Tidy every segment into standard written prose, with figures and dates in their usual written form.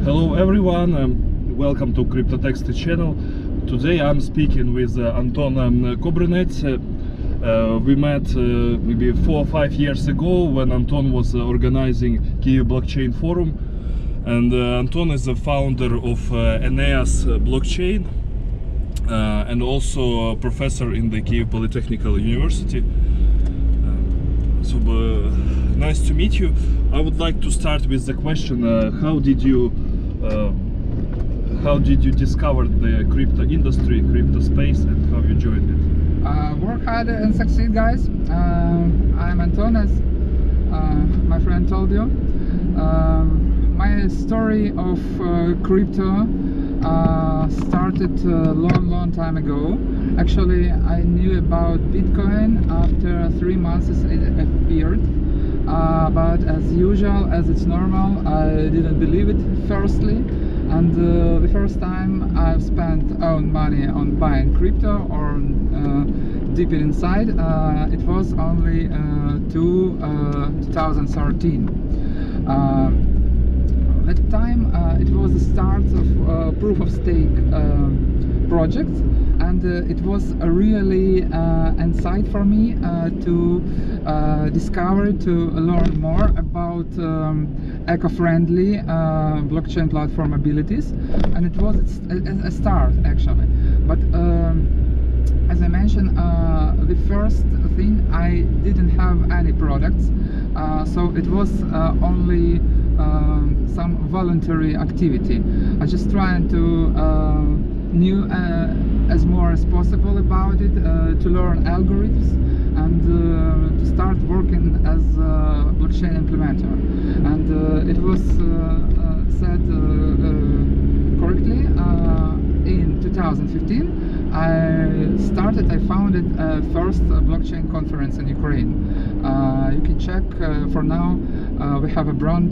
Hello everyone, welcome to Crypto Text channel. Today I'm speaking with Anton Kobrynets. We met maybe 4 or 5 years ago when Anton was organizing Kyiv Blockchain Forum, and Anton is the founder of Aeneas blockchain and also a professor in the Kyiv Polytechnical University. Nice to meet you. I would like to start with the question: how did you discover the crypto industry, crypto space, and how you joined it? Work hard and succeed, guys. I'm Anton, as my friend told you. My story of crypto started a long time ago. Actually, I knew about Bitcoin after 3 months it appeared. But as usual, as it's normal, I didn't believe it firstly, and the first time I've spent own money on buying crypto or deep inside, it was only 2013. At the time, it was the start of proof of stake project, and it was a really insight for me to discover, to learn more about eco-friendly blockchain platform abilities, and it was a start actually. But as I mentioned, the first thing, I didn't have any products, so it was only some voluntary activity. I just trying to knew as more as possible about it, to learn algorithms and to start working as a blockchain implementer. And it was said correctly, in 2015 I founded first blockchain conference in Ukraine. You can check, for now we have a brand,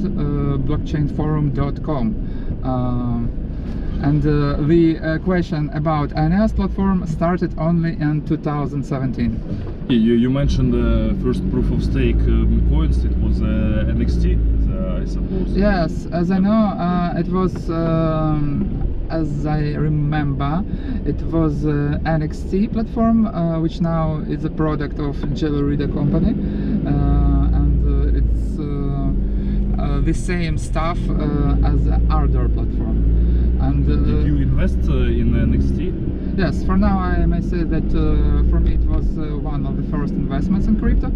blockchainforum.com. And the question about Aeneas platform started only in 2017. You mentioned the first proof of stake coins. It was NXT, I suppose. Yes, as I know, it was, as I remember, it was NXT platform, which now is a product of Jellyreader company, and it's the same stuff as the Ardor platform. And did you invest in NXT? Yes, for now I may say that for me it was one of the first investments in crypto.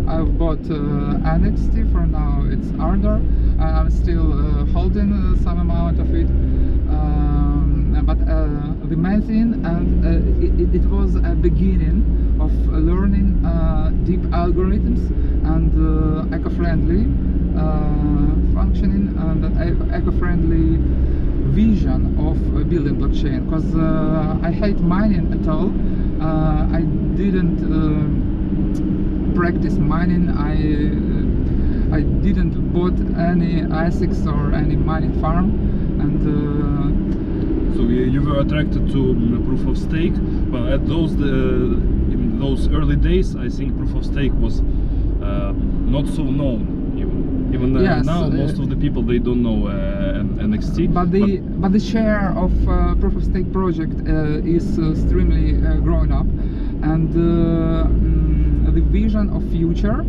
I've bought NXT, for now it's Ardor. I'm still holding some amount of it, but the main thing, and it was a beginning of learning deep algorithms and eco-friendly functioning and eco-friendly vision of building blockchain, because I hate mining at all. I didn't practice mining. I didn't bought any ASICs or any mining farm, and so you were attracted to proof of stake. But at in those early days, I think proof of stake was not so known. Even yes, now, most of the people, they don't know NXT. But the share of proof of stake project is extremely growing up, and the vision of future.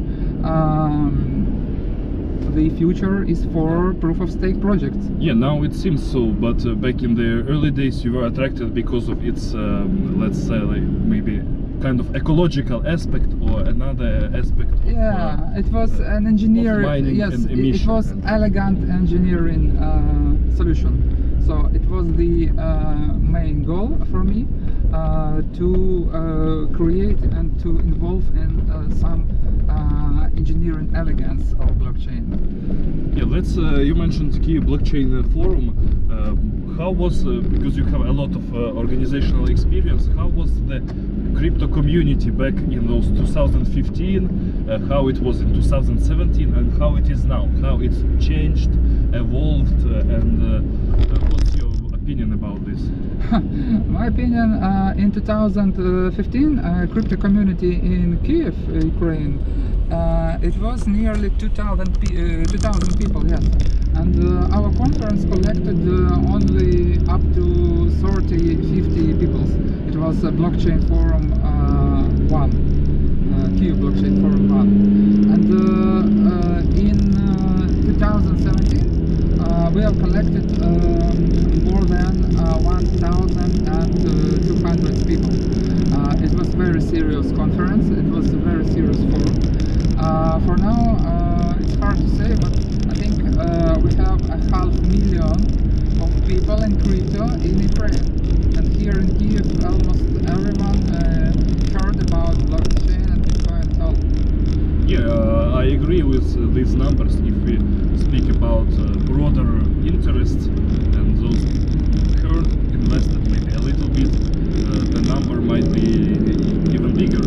The future is for proof of stake projects. Yeah, now it seems so, but back in the early days, you were attracted because of its, let's say, like maybe kind of ecological aspect or another aspect of, it was an engineering, yes, it was elegant engineering solution. So it was the main goal for me, to create and to involve in some engineering elegance of blockchain. Yeah, let's. You mentioned Kyiv Blockchain Forum. How was, because you have a lot of organizational experience, how was the crypto community back in those 2015, how it was in 2017, and how it is now, how it's changed, evolved, and what's your opinion about this? My opinion, in 2015, crypto community in Kyiv, Ukraine, it was nearly 2,000 people, yes. And our conference collected only up to 30, 50 people. It was a blockchain forum 1, Kyiv blockchain forum 1. And in 2017 we have collected more than 1,200 people. It was a very serious conference, it was a very serious forum. For now it's hard to say, but I think we have 500,000 of people in crypto in Ukraine. And here in Kyiv almost everyone heard about blockchain and Bitcoin at all. Yeah, I agree with these numbers. If we speak about broader interests and those heard, invested maybe a little bit, the number might be even bigger.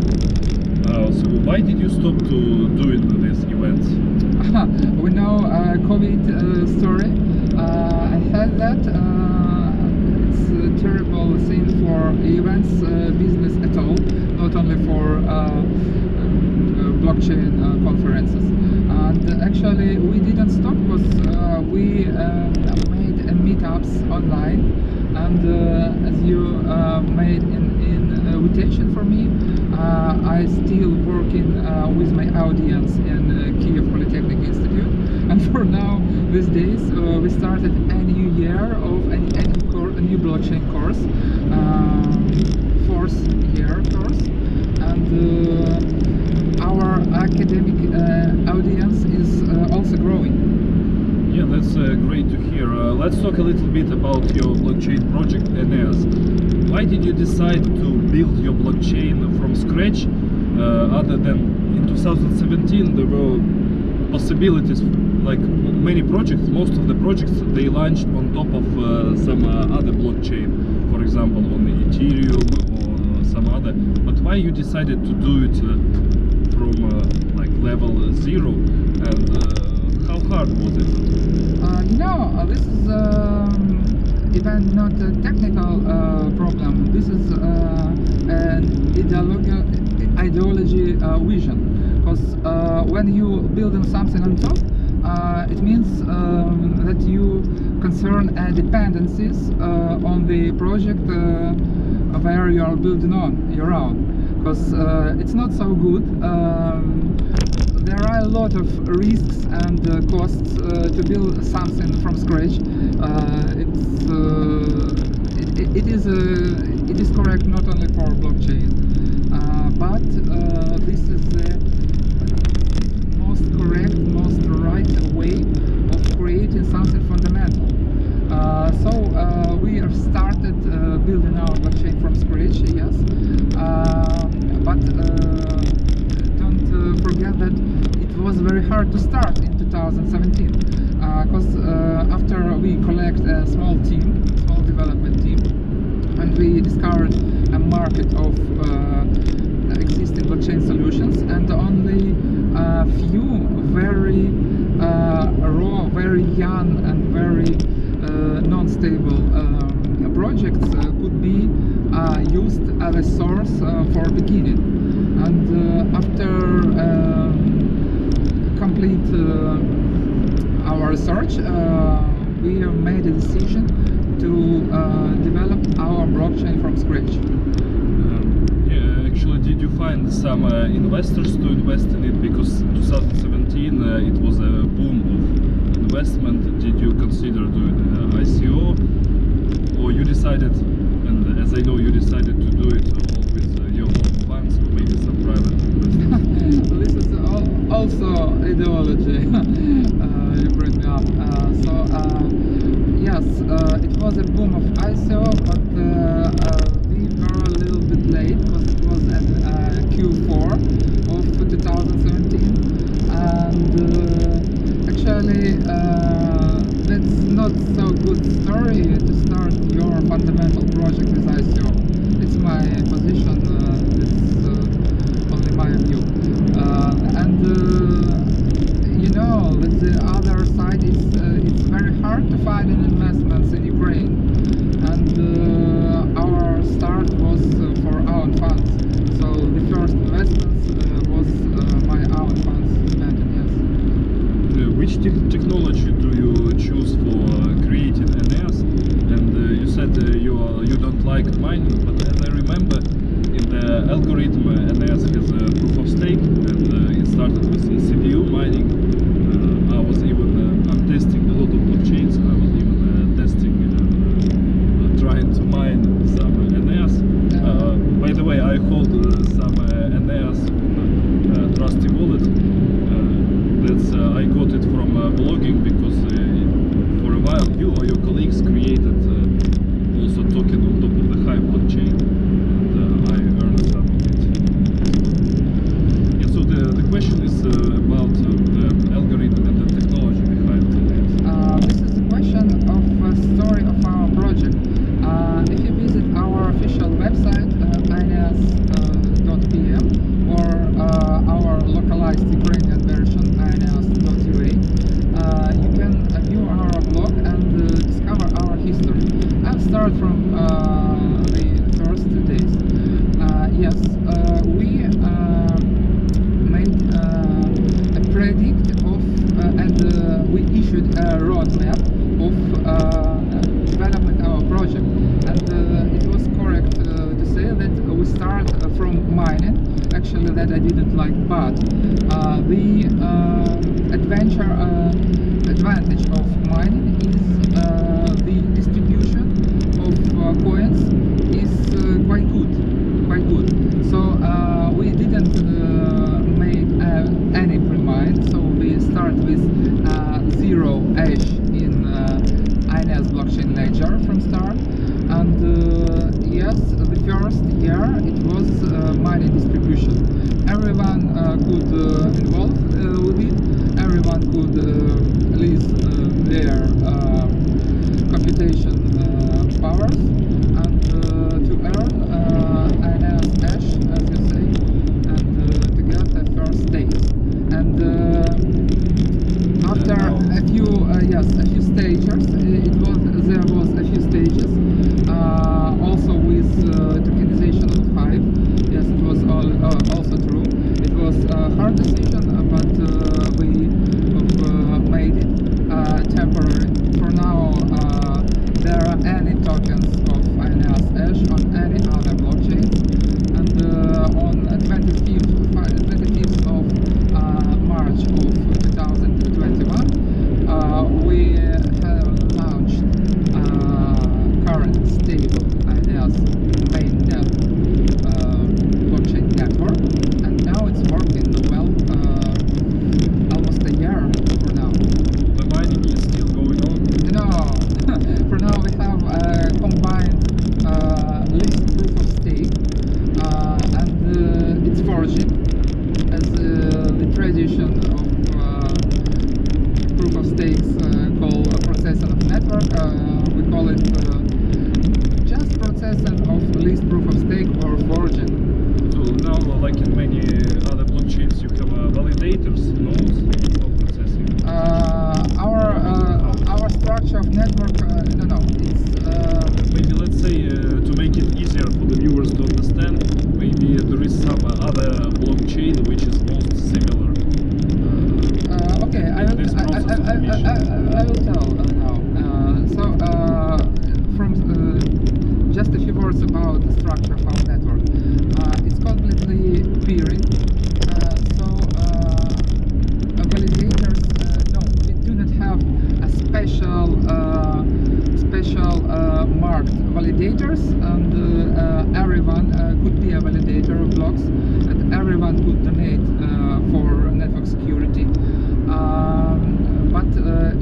So why did you stop to doing these events? We know COVID story. I had that. It's a terrible thing for events business at all, not only for blockchain conferences. And actually we didn't stop because we made meetups online, and as you made an invitation for me, I still working with my audience in Kyiv Polytechnic Institute, and for now these days we started a new year of a new blockchain course, 4th year course, and our academic audience is also growing. Yeah, that's great to hear. Let's talk a little bit about your blockchain project, Aeneas. Why did you decide to build your blockchain from scratch? Other than in 2017 there were possibilities, like many projects, most of the projects they launched on top of some other blockchain, for example on the Ethereum or some other. But why you decided to do it from like level 0, and how hard was it? This is even not a technical problem. This is an ideology vision. Because when you building something on top, it means that you concern dependencies on the project where you are building on your own. Because it's not so good. There are a lot of risks and costs to build something from scratch. It is correct not only for blockchain, but this is the most correct, most right way of creating something fundamental. So we have started building our blockchain from scratch, yes, but don't forget that it was very hard to start in 2017, because after we collect a small development team, and we discovered a market of existing blockchain solutions, and only a few very raw, very young and very non-stable projects could be used as a source for beginning. And after complete our research, we have made a decision to develop our blockchain from scratch. Yeah, actually, did you find some investors to invest in it? Because 2017 it was a boom of investment. Did you consider doing ICO, or you decided, and as I know, you decided to do it all with your own funds, or maybe some private investors? This is also ideology. You bring me up. Yes, it was a boom of ICO, but we were a little bit late because it was in Q4 of 2017, and actually that's not so good story to start your fundamental project with ICO. It's my position, it's only my view, and you know that the other side is it's very hard to find investments in Ukraine, and our start was for our own funds, so the first investments was my own funds spending, yes. Which technology do you choose for roadmap of development our project, and it was correct to say that we start from mining. Actually, that I didn't like, but the advantage of mining is the distribution of coins is quite good. So we didn't make any pre-mine, so we start with zero hash in Aeneas blockchain ledger from start, and yes, the first year it was mining distribution. Everyone could involve with it, everyone could list their computation powers, and to earn Aeneas hash, as you say, and to get the first stakes. And after a few stages, there was a few stages. Also with tokenization of Hive. Yes, it was also true. It was a hard decision, but we made it temporary. For now, there are any tokens of Aeneas hash on any other blockchains, and on 25th of March of 2021, we have launched current stable Aeneas mainnet blockchain network, and now it's working well, almost a year for now. The mining is still going on? No, for now we have a combined least proof of stake, and it's forging, as the tradition of proof of stakes called processing of network. We call it just processing of least proof of stake or forging. So now, like in many other blockchains, you have validators, nodes for processing. Our structure of network, no, it's maybe let's say to make it easier for the viewers to understand, maybe there is some other blockchain which is most similar. Okay, I will tell now. From just a few words about the structure of our network. It's completely peering. Validators, no, we do not have a special marked validators, and everyone could be a validator of blocks, and everyone could donate for network security. But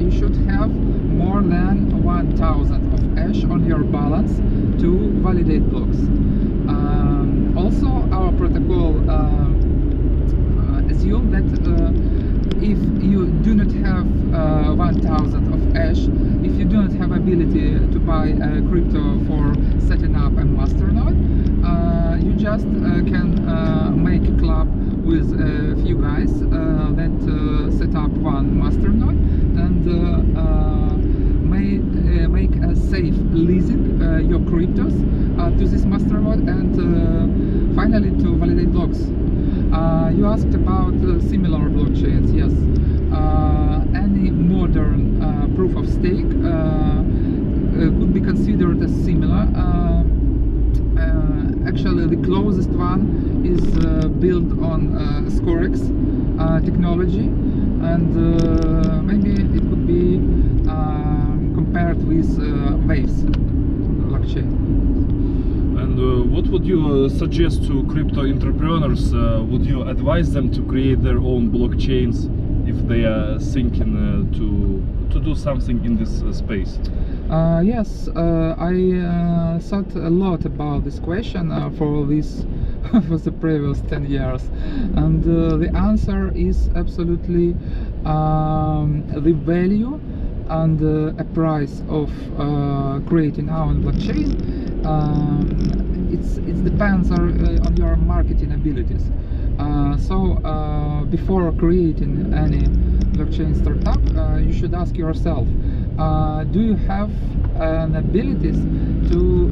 you should have more than 1,000 of hash on your balance to validate blocks. Also, our protocol assume that if you do not have 1,000 of hash, if you do not have ability to buy crypto for setting up a masternode, you just can make a club with a few guys that set up one masternode and make a safe leasing your cryptos to this masternode, and finally to validate blocks. You asked about similar blockchains. Yes, any modern proof of stake could be considered as similar. Actually, the closest one is built on Scorex technology, and maybe it could be compared with Waves blockchain. And what would you suggest to crypto entrepreneurs? Would you advise them to create their own blockchains if they are thinking to do something in this space? Yes, I thought a lot about this question for the previous 10 years, and the answer is absolutely the value and a price of creating our own blockchain. It depends on your marketing abilities. Before creating any blockchain startup, you should ask yourself, do you have an abilities to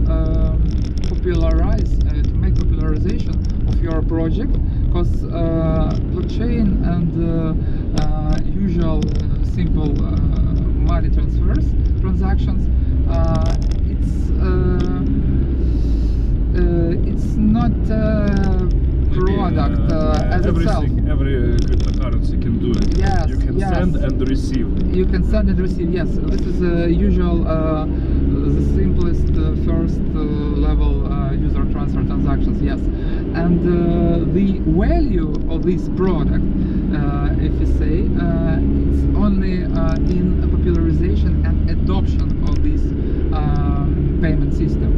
popularize, to make popularization of your project? Because blockchain and usual simple money money transfers transactions. It's not product as itself. Every cryptocurrency can do it. Yes, you can send and receive. You can send and receive. Yes, this is the usual, the simplest first level user transfer transactions. Yes, and the value of this product, if you say, it's only in popularization and adoption of this payment system.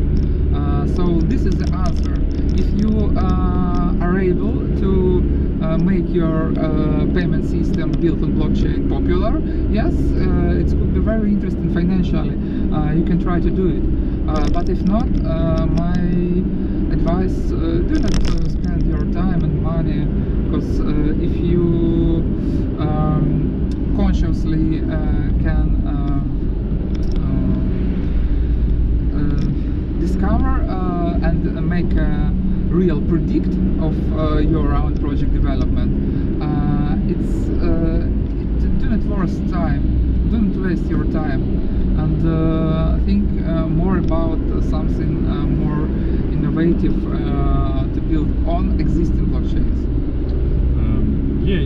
So this is the answer. If you are able to make your payment system built on blockchain popular, yes, it could be very interesting financially. You can try to do it. But if not, my advice, do not spend your time and money, because if you consciously can discover and make a real predict of your own project development, do not waste time, don't waste your time, and think more about something more innovative to build on existing blockchains.